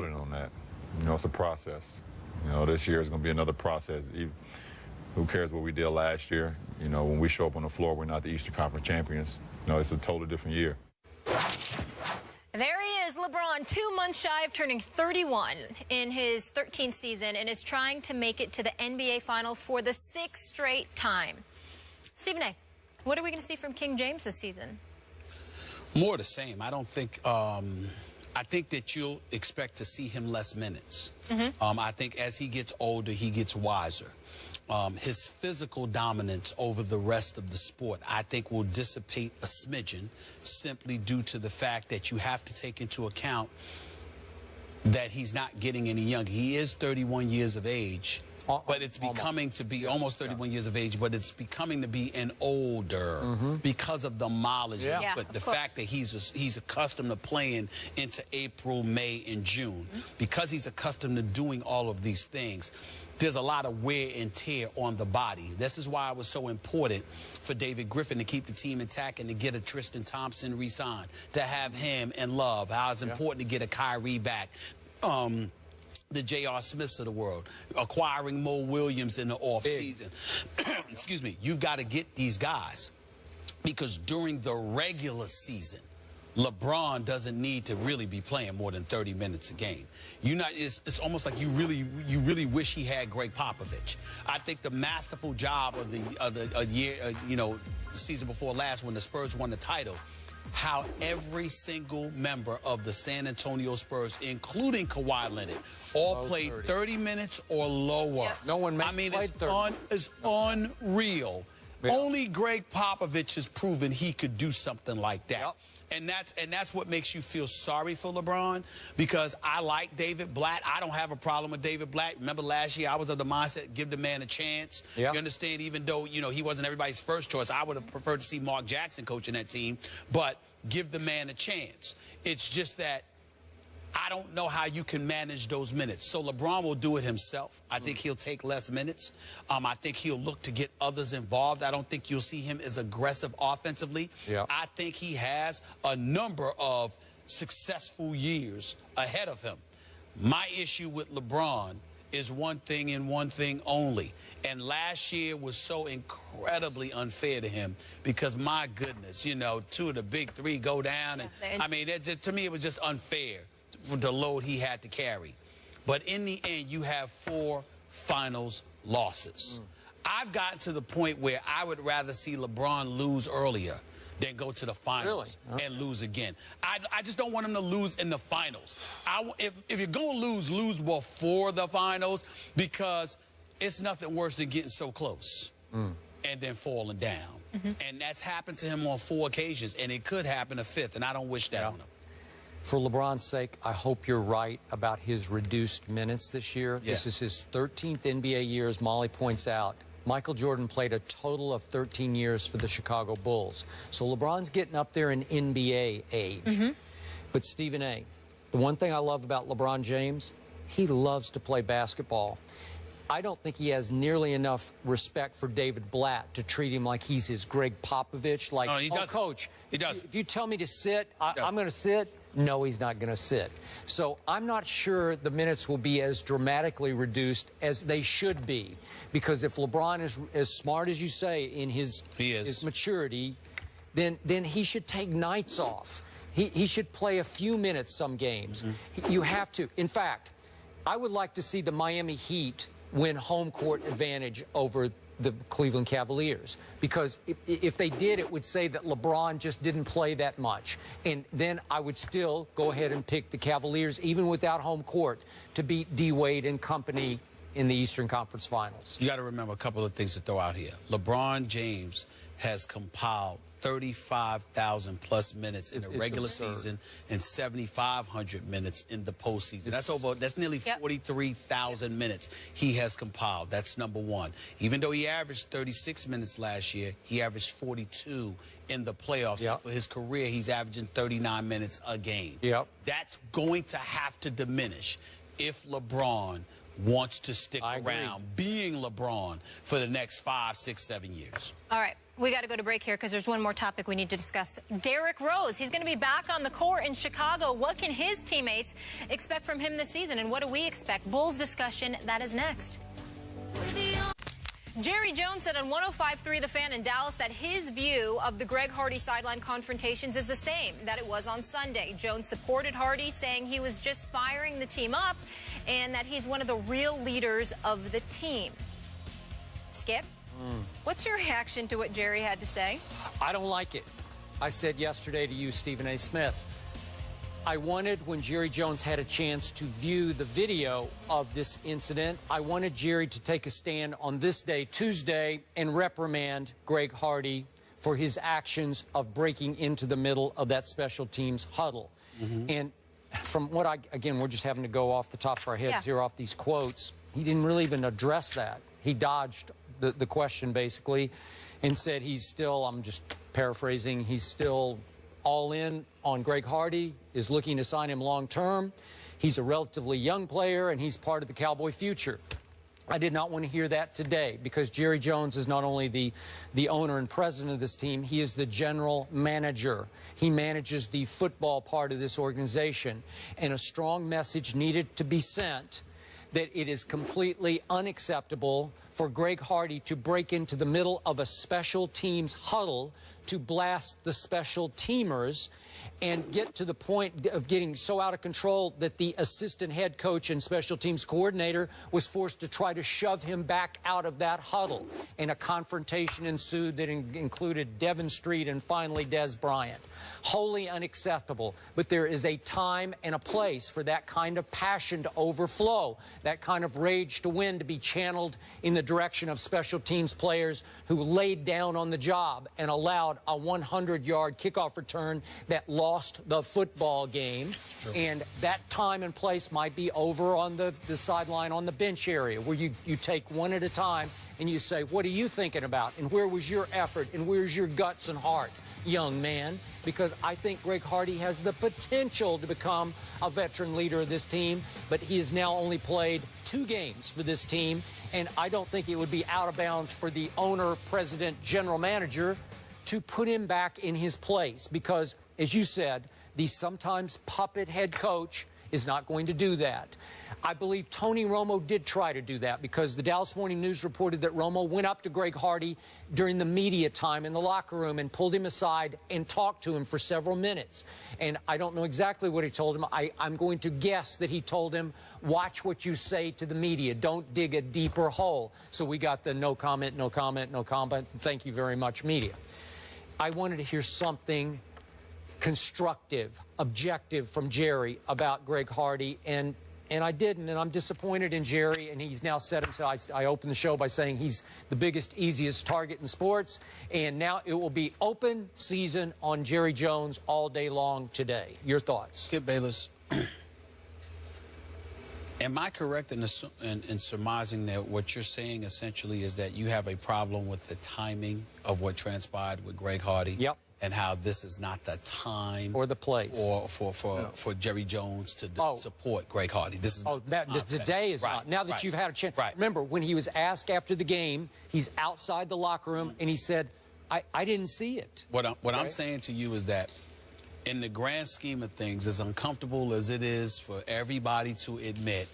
on that. You know, it's a process. You know, this year is going to be another process. Who cares what we did last year? You know, when we show up on the floor, we're not the Eastern Conference champions. You know, it's a totally different year. There he is, LeBron, 2 months shy of turning 31 in his 13th season and is trying to make it to the NBA Finals for the 6th straight time. Stephen A., what are we going to see from King James this season? More the same. I don't think I think that you'll expect to see him less minutes. I think as he gets older, he gets wiser. His physical dominance over the rest of the sport, I think, will dissipate a smidgen simply due to the fact that you have to take into account that he's not getting any younger. He is 31 years of age, but it's becoming to be almost 31 years of age, but it's becoming to be an older because of the mileage. But the fact that he's accustomed to playing into April, May, and June, because he's accustomed to doing all of these things, there's a lot of wear and tear on the body. This is why it was so important for David Griffin to keep the team intact and to get a Tristan Thompson re-signed, to have him and Love, how it's important to get a Kyrie back. The J.R. Smiths of the world, acquiring Mo Williams in the offseason. Excuse me. You've got to get these guys because during the regular season, LeBron doesn't need to really be playing more than 30 minutes a game. It's almost like you really wish he had Greg Popovich. I think the masterful job of the year, the season before last when the Spurs won the title, how every single member of the San Antonio Spurs, including Kawhi Leonard, all played 30 minutes or lower. No one it's unreal. Only Greg Popovich has proven he could do something like that. And that's what makes you feel sorry for LeBron, because I like David Blatt. I don't have a problem with David Blatt. Remember last year I was of the mindset, give the man a chance. You understand, even though, he wasn't everybody's first choice. I would have preferred to see Mark Jackson coaching that team, but give the man a chance. It's just that I don't know how you can manage those minutes. So LeBron will do it himself. I think he'll take less minutes. I think he'll look to get others involved. I don't think you'll see him as aggressive offensively. I think he has a number of successful years ahead of him. My issue with LeBron is one thing and one thing only. And last year was so incredibly unfair to him because, my goodness, 2 of the big 3 go down. And I mean, to me, it was just unfair for the load he had to carry. But in the end, you have 4 finals losses. I've gotten to the point where I would rather see LeBron lose earlier than go to the finals and lose again. I just don't want him to lose in the finals. If you're going to lose before the finals, because it's nothing worse than getting so close and then falling down. And that's happened to him on 4 occasions, and it could happen a 5th, and I don't wish that on him. For LeBron's sake, I hope you're right about his reduced minutes this year. This is his 13th NBA year, as Molly points out. Michael Jordan played a total of 13 years for the Chicago Bulls. So LeBron's getting up there in NBA age. But Stephen A., the one thing I love about LeBron James, he loves to play basketball. I don't think he has nearly enough respect for David Blatt to treat him like he's his Greg Popovich. Like, coach, if you tell me to sit, I'm going to sit. No, he's not going to sit. So I'm not sure the minutes will be as dramatically reduced as they should be. Because if LeBron is as smart as you say in his maturity, then he should take nights off. He should play a few minutes some games. You have to. In fact, I would like to see the Miami Heat win home court advantage over the Cleveland Cavaliers, because if they did, it would say that LeBron just didn't play that much, and then I would still go ahead and pick the Cavaliers, even without home court, to beat D. Wade and company in the Eastern Conference Finals. You got to remember a couple of things to throw out here. LeBron James has compiled 35,000 plus minutes in the regular season and 7,500 minutes in the postseason. That's nearly 43,000 minutes he has compiled. That's number one. Even though he averaged 36 minutes last year, he averaged 42 in the playoffs. And for his career, he's averaging 39 minutes a game. That's going to have to diminish if LeBron wants to stick around being LeBron for the next 5, 6, 7 years. All right. We got to go to break here because there's one more topic we need to discuss. Derrick Rose, he's going to be back on the court in Chicago. What can his teammates expect from him this season, and what do we expect? Bulls discussion, that is next. Jerry Jones said on 105.3 The Fan in Dallas that his view of the Greg Hardy sideline confrontations is the same that it was on Sunday. Jones supported Hardy, saying he was just firing the team up and that he's one of the real leaders of the team. Skip? What's your reaction to what Jerry had to say? I don't like it. I said yesterday to you, Stephen A. Smith, I wanted, when Jerry Jones had a chance to view the video of this incident, I wanted Jerry to take a stand on this day, Tuesday, and reprimand Greg Hardy for his actions of breaking into the middle of that special teams huddle. And from what again, we're just having to go off the top of our heads here off these quotes. He didn't really even address that. He dodged the question, basically, and said he's still, I'm just paraphrasing, he's still all in on Greg Hardy, is looking to sign him long term. He's a relatively young player, and he's part of the Cowboy future. I did not want to hear that today, because Jerry Jones is not only the owner and president of this team, he is the general manager. He manages the football part of this organization, and a strong message needed to be sent that it is completely unacceptable for Greg Hardy to break into the middle of a special teams huddle to blast the special teamers and get to the point of getting so out of control that the assistant head coach and special teams coordinator was forced to try to shove him back out of that huddle. And a confrontation ensued that included Devin Street and finally Des Bryant. Wholly unacceptable. But there is a time and a place for that kind of passion to overflow, that kind of rage to win to be channeled in the direction of special teams players who laid down on the job and allowed a 100-yard kickoff return that lost the football game. And that time and place might be over on the sideline on the bench area, where you take one at a time and you say, what are you thinking about? And where was your effort? And where's your guts and heart, young man? Because I think Greg Hardy has the potential to become a veteran leader of this team, but he has now only played 2 games for this team, and I don't think it would be out of bounds for the owner, president, general manager to put him back in his place, because, as you said, the sometimes puppet head coach is not going to do that. I believe Tony Romo did try to do that, because the Dallas Morning News reported that Romo went up to Greg Hardy during the media time in the locker room and pulled him aside and talked to him for several minutes. And I don't know exactly what he told him. I'm going to guess that he told him, watch what you say to the media. Don't dig a deeper hole. So we got the no comment, no comment, no comment. Thank you very much, media. I wanted to hear something constructive, objective from Jerry about Greg Hardy, and I didn't, and I'm disappointed in Jerry, and he's now said himself, I opened the show by saying he's the biggest, easiest target in sports, and now it will be open season on Jerry Jones all day long today. Your thoughts? Skip Bayless, am I correct in surmising that what you're saying essentially is that you have a problem with the timing of what transpired with Greg Hardy? Yep. And how this is not the time or the place for Jerry Jones to support Greg Hardy. This is today is not. Now that you've had a chance. Remember, when he was asked after the game, he's outside the locker room, and he said, I didn't see it. What I'm saying to you is that in the grand scheme of things, as uncomfortable as it is for everybody to admit,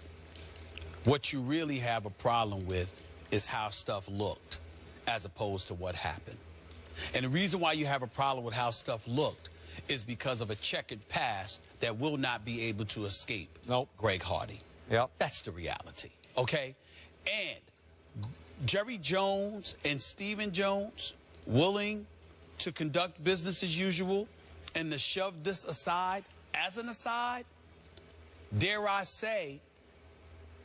what you really have a problem with is how stuff looked as opposed to what happened. And the reason why you have a problem with how stuff looked is because of a checkered past that will not be able to escape Greg Hardy. Yep. That's the reality, okay? And Jerry Jones and Stephen Jones willing to conduct business as usual and to shove this aside as an aside, dare I say,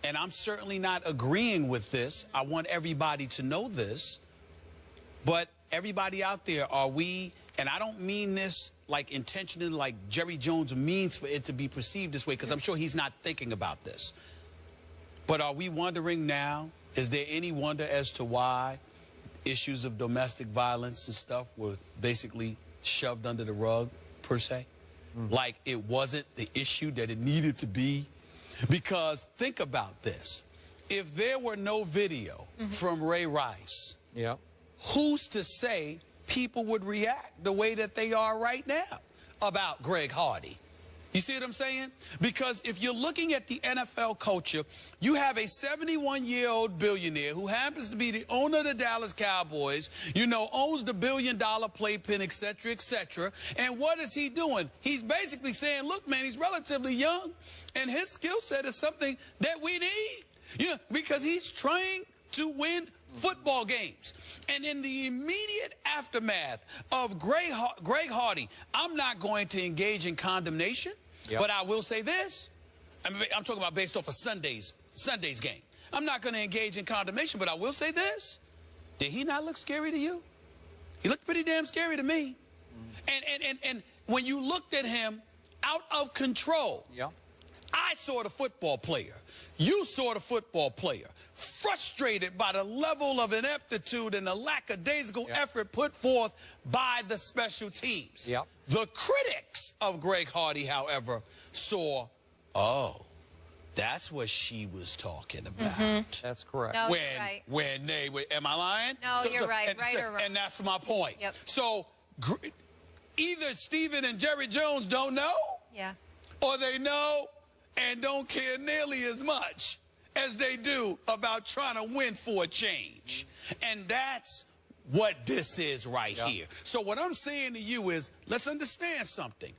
and I'm certainly not agreeing with this, I want everybody to know this, but everybody out there, are we, and I don't mean this like intentionally, like Jerry Jones means for it to be perceived this way, because I'm sure he's not thinking about this. But are we wondering now, is there any wonder as to why issues of domestic violence and stuff were basically shoved under the rug, per se? Like it wasn't the issue that it needed to be? Because think about this. If there were no video from Ray Rice, who's to say people would react the way that they are right now about Greg Hardy. You see what I'm saying? Because if you're looking at the NFL culture, you have a 71-year-old billionaire who happens to be the owner of the Dallas Cowboys, you know, owns the billion-dollar playpen, et cetera, et cetera. And what is he doing? He's basically saying, look, man, he's relatively young, and his skill set is something that we need. Yeah, because he's trying to win football games. And in the immediate aftermath of Greg Hardy, I'm not going to engage in condemnation, but I will say this. I'm talking about based off of Sunday's game. I'm not going to engage in condemnation, but I will say this. Did he not look scary to you? He looked pretty damn scary to me. And when you looked at him out of control, I saw the football player. You saw the football player, frustrated by the level of ineptitude and the lackadaisical effort put forth by the special teams. The critics of Greg Hardy, however, saw, oh, that's what she was talking about. That's correct. No, you're right. When they were, am I lying? No, you're right, right or wrong. And that's my point. So either Stephen and Jerry Jones don't know, or they know and don't care nearly as much as they do about trying to win for a change. And that's what this is right here. So what I'm saying to you is, let's understand something.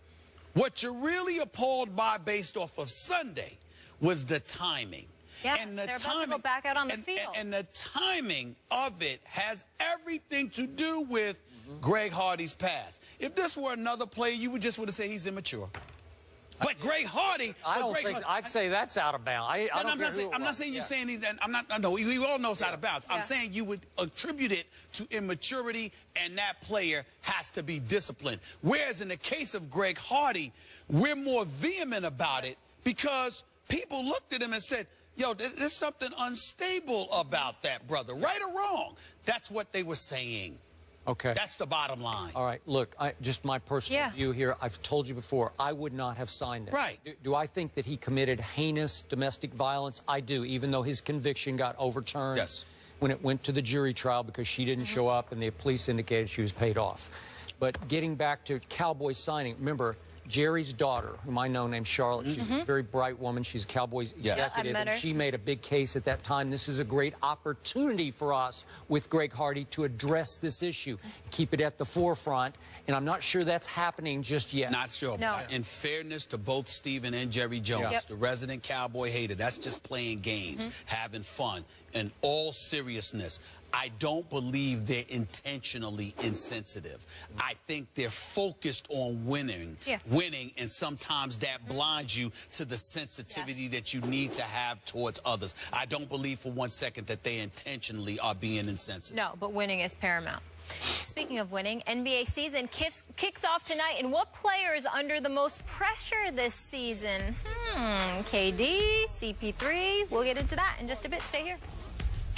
What you're really appalled by based off of Sunday was the timing. And the they're about to go back out on the field. And the timing of it has everything to do with Greg Hardy's past. If this were another player, you would just want to say he's immature. But Greg Hardy, I'd say that's out of bounds. I'm not saying you're saying that. No, we all know it's out of bounds. I'm saying you would attribute it to immaturity, and that player has to be disciplined. Whereas in the case of Greg Hardy, we're more vehement about it because people looked at him and said, yo, there's something unstable about that brother, right or wrong. That's what they were saying. Okay. That's the bottom line. All right. Look, just my personal view here. I've told you before, I would not have signed it. Right. Do I think that he committed heinous domestic violence? I do, even though his conviction got overturned when it went to the jury trial because she didn't show up and the police indicated she was paid off. But getting back to Cowboys signing, remember, Jerry's daughter, whom I know named Charlotte, she's a very bright woman. She's a Cowboys executive, and she made a big case at that time. This is a great opportunity for us with Greg Hardy to address this issue, keep it at the forefront, and I'm not sure that's happening just yet. Not sure. No. In fairness to both Stephen and Jerry Jones, the resident Cowboy hater, that's just playing games, having fun. In all seriousness, I don't believe they're intentionally insensitive. I think they're focused on winning, and sometimes that blinds you to the sensitivity that you need to have towards others. I don't believe for 1 second that they intentionally are being insensitive. No, but winning is paramount. Speaking of winning, NBA season kicks off tonight, and what player is under the most pressure this season? KD, CP3, we'll get into that in just a bit. Stay here.